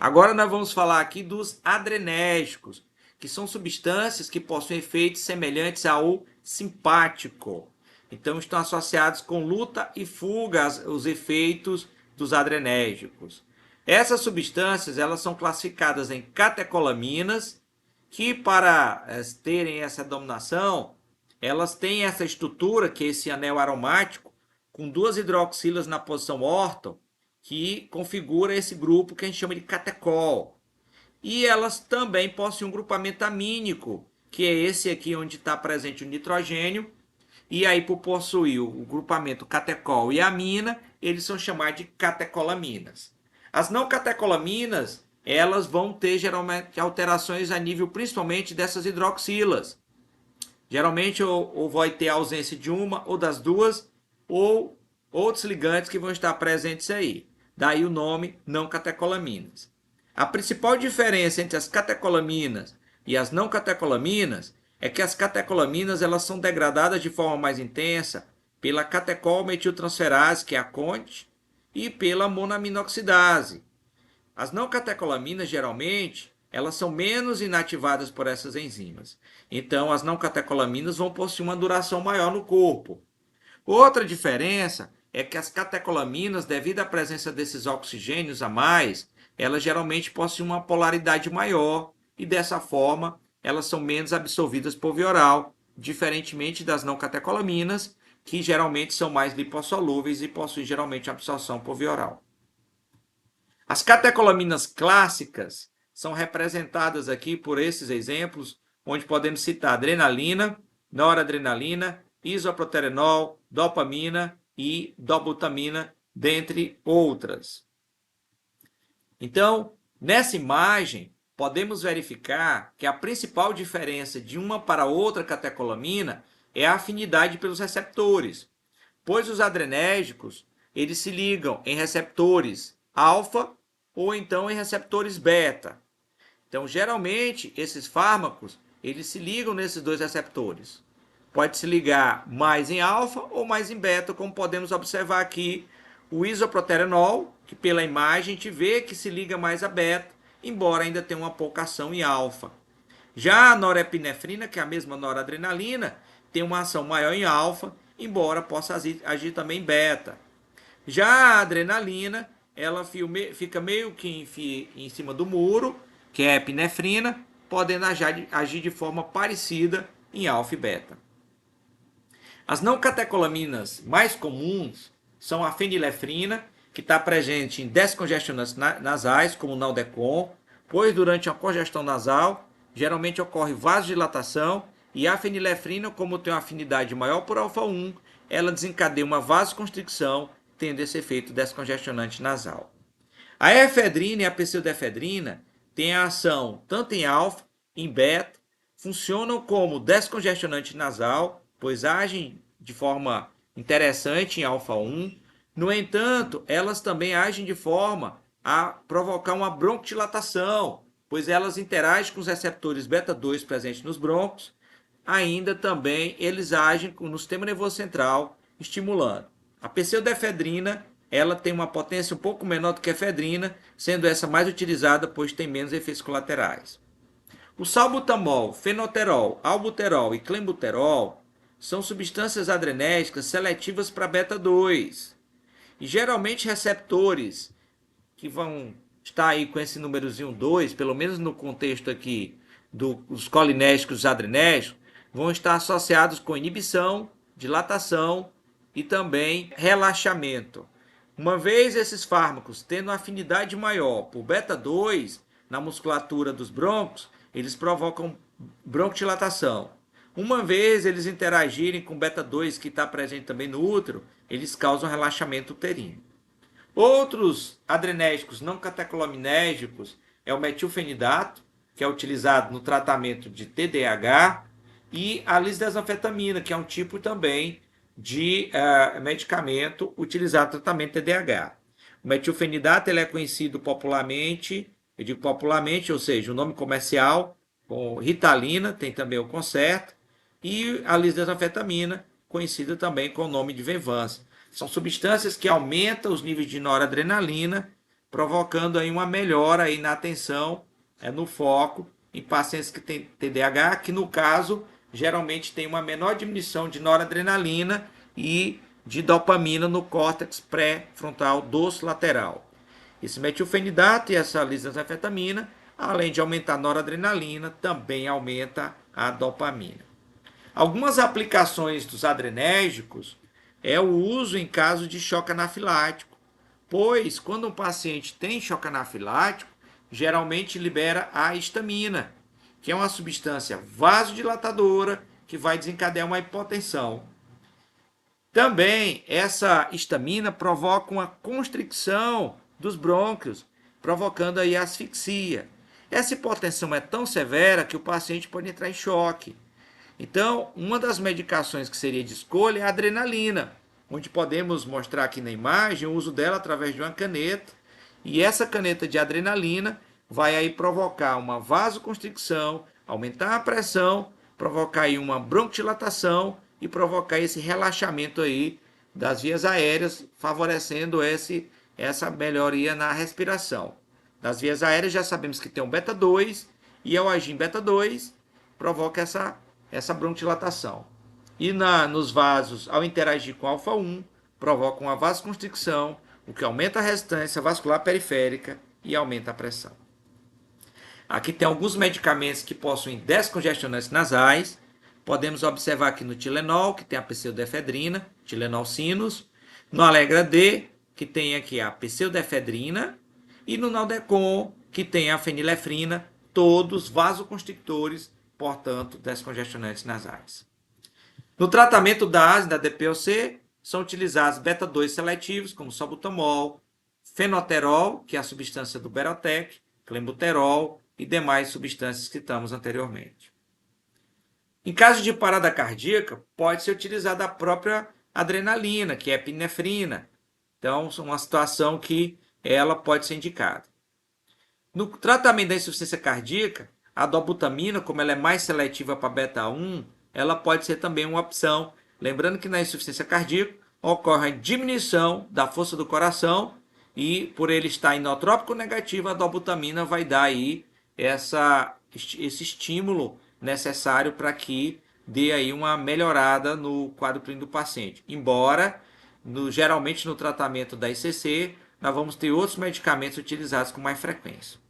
Agora nós vamos falar aqui dos adrenérgicos, que são substâncias que possuem efeitos semelhantes ao simpático. Então estão associados com luta e fuga os efeitos dos adrenérgicos. Essas substâncias elas são classificadas em catecolaminas, que para terem essa denominação, elas têm essa estrutura, que é esse anel aromático, com duas hidroxilas na posição órtho, que configura esse grupo que a gente chama de catecol. E elas também possuem um grupamento amínico, que é esse aqui onde está presente o nitrogênio. E aí, por possuir o grupamento catecol e amina, eles são chamados de catecolaminas. As não catecolaminas, elas vão ter geralmente alterações a nível principalmente dessas hidroxilas. Geralmente ou vai ter a ausência de uma ou das duas, ou outros ligantes que vão estar presentes aí. Daí o nome não catecolaminas. A principal diferença entre as catecolaminas e as não catecolaminas é que as catecolaminas elas são degradadas de forma mais intensa pela catecol-metiltransferase, que é a CONT, e pela monaminoxidase. As não catecolaminas, geralmente, elas são menos inativadas por essas enzimas. Então, as não catecolaminas vão possuir uma duração maior no corpo. Outra diferença é que as catecolaminas, devido à presença desses oxigênios a mais, elas geralmente possuem uma polaridade maior e, dessa forma, elas são menos absorvidas por via oral, diferentemente das não catecolaminas, que geralmente são mais lipossolúveis e possuem geralmente absorção por via oral. As catecolaminas clássicas são representadas aqui por esses exemplos, onde podemos citar adrenalina, noradrenalina, isoproterenol, dopamina e dobutamina, dentre outras. Então, nessa imagem, podemos verificar que a principal diferença de uma para outra catecolamina é a afinidade pelos receptores, pois os adrenérgicos eles se ligam em receptores alfa ou então em receptores beta. Então, geralmente, esses fármacos eles se ligam nesses dois receptores. Pode se ligar mais em alfa ou mais em beta, como podemos observar aqui o isoproterenol, que pela imagem a gente vê que se liga mais a beta, embora ainda tenha uma pouca ação em alfa. Já a norepinefrina, que é a mesma noradrenalina, tem uma ação maior em alfa, embora possa agir também em beta. Já a adrenalina, ela fica meio que em cima do muro, que é a epinefrina, podendo agir de forma parecida em alfa e beta. As não catecolaminas mais comuns são a fenilefrina, que está presente em descongestionantes nasais, como o Naldecon, pois durante a congestão nasal, geralmente ocorre vasodilatação, e a fenilefrina, como tem uma afinidade maior por alfa-1, ela desencadeia uma vasoconstricção, tendo esse efeito descongestionante nasal. A efedrina e a pseudoefedrina têm a ação tanto em alfa, em beta, funcionam como descongestionante nasal, pois agem de forma interessante em alfa-1. No entanto, elas também agem de forma a provocar uma broncodilatação, pois elas interagem com os receptores beta-2 presentes nos brônquios. Ainda também eles agem no sistema nervoso central, estimulando. A pseudoefedrina ela tem uma potência um pouco menor do que a efedrina, sendo essa mais utilizada, pois tem menos efeitos colaterais. O salbutamol, fenoterol, albuterol e clenbuterol são substâncias adrenérgicas seletivas para beta-2. E geralmente receptores que vão estar aí com esse númerozinho 2, pelo menos no contexto aqui dos colinérgicos e adrenérgicos, vão estar associados com inibição, dilatação e também relaxamento. Uma vez esses fármacos tendo afinidade maior por beta-2 na musculatura dos brônquios, eles provocam broncodilatação. Uma vez eles interagirem com beta-2 que está presente também no útero, eles causam relaxamento uterino. Outros adrenérgicos não catecolaminérgicos é o metilfenidato, que é utilizado no tratamento de TDAH, e a lisdesanfetamina, que é um tipo também de medicamento utilizado no tratamento de TDAH. O metilfenidato ele é conhecido popularmente, eu digo popularmente, ou seja, o nome comercial, com Ritalina, tem também o Concerta, e a lisdesanfetamina, conhecida também com o nome de Venvanse. São substâncias que aumentam os níveis de noradrenalina, provocando aí uma melhora aí na atenção, no foco, em pacientes que têm TDAH, que no caso geralmente tem uma menor diminuição de noradrenalina e de dopamina no córtex pré-frontal dorsolateral. Esse metilfenidato e essa lisenzafetamina, além de aumentar a noradrenalina, também aumenta a dopamina. Algumas aplicações dos adrenérgicos é o uso em caso de choque anafilático, pois quando um paciente tem choque anafilático, geralmente libera a histamina, que é uma substância vasodilatadora que vai desencadear uma hipotensão. Também essa histamina provoca uma constricção dos brônquios, provocando aí asfixia. Essa hipotensão é tão severa que o paciente pode entrar em choque. Então, uma das medicações que seria de escolha é a adrenalina, onde podemos mostrar aqui na imagem o uso dela através de uma caneta. E essa caneta de adrenalina vai aí provocar uma vasoconstricção, aumentar a pressão, provocar aí uma broncodilatação e provocar esse relaxamento aí das vias aéreas, favorecendo essa melhoria na respiração. Das vias aéreas já sabemos que tem um beta 2 e ao agir em beta 2 provoca essa broncodilatação. E nos vasos, ao interagir com alfa 1, provoca uma vasoconstricção, o que aumenta a resistência vascular periférica e aumenta a pressão. Aqui tem alguns medicamentos que possuem descongestionantes nasais. Podemos observar aqui no Tilenol, que tem a pseudoefedrina, Tilenol Sinus. No Allegra D, que tem aqui a pseudoefedrina. E no Naldecon, que tem a fenilefrina, todos vasoconstrictores, portanto, descongestionantes nasais. No tratamento da asma da DPOC, são utilizados beta-2 seletivos, como salbutamol, fenoterol, que é a substância do Berotec, clenbuterol e demais substâncias que citamos anteriormente. Em caso de parada cardíaca, pode ser utilizada a própria adrenalina, que é a epinefrina. Então, é uma situação que ela pode ser indicada. No tratamento da insuficiência cardíaca, a dobutamina, como ela é mais seletiva para beta-1, ela pode ser também uma opção. Lembrando que na insuficiência cardíaca ocorre a diminuição da força do coração e por ele estar inotrópico negativo, a dobutamina vai dar aí esse estímulo necessário para que dê aí uma melhorada no quadro clínico do paciente. Embora, geralmente no tratamento da ICC, nós vamos ter outros medicamentos utilizados com mais frequência.